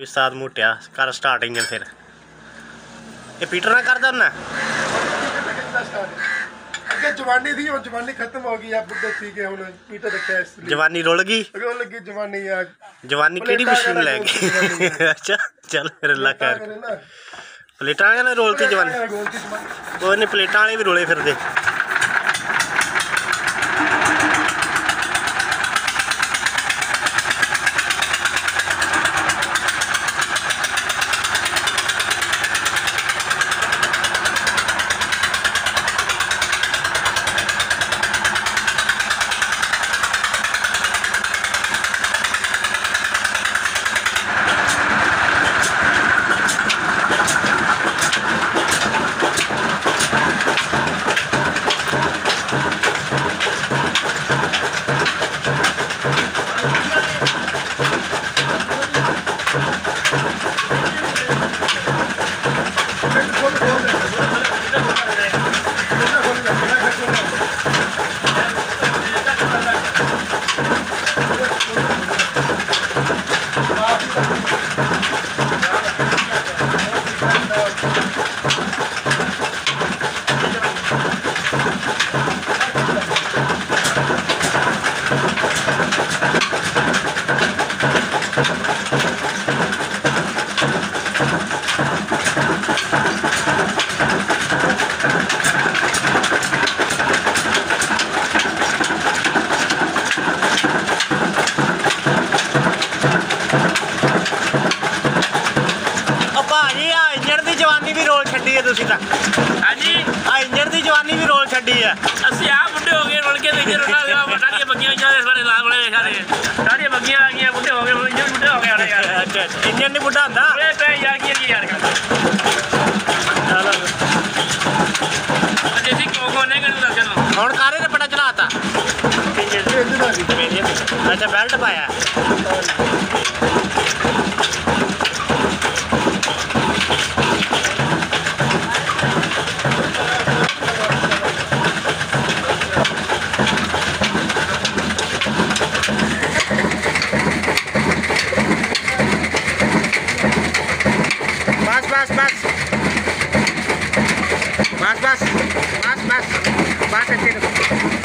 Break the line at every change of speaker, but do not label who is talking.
उस्ताद मोटिया कर start engine फिर ये पीटर ना कर देना
अगे जवानी थी और जवानी खत्म हो गई। बुढ़े थी के हुन पीटर रखा है इसलिए
जवानी रुल गई
जवानी यार
जवानी केड़ी मशीन लैगी अच्छा चल फिर अल्लाह खैर प्लेटां ने रोलती जवानी कोई नहीं प्लेटां वाले भी रोले फिरदे
हाँ जी
इंजन की जवानी भी रोल छड़ी है
असि आप बुढ़े हो गए रोल के देखिए सारिया बग्गियां सारे लाल बड़े सारे सारिया बग्गियां आ गई बुढ़े हो गए इंजन बुढ़े हो गए यार
अच्छा इंजन नहीं बुढ़ा होंदा
यार की यार
चलो
जैसे कोको ने कर दस चलो
हुन कारे ने बड़ा चलाता अच्छा बेल्ट पाया बस अच्छे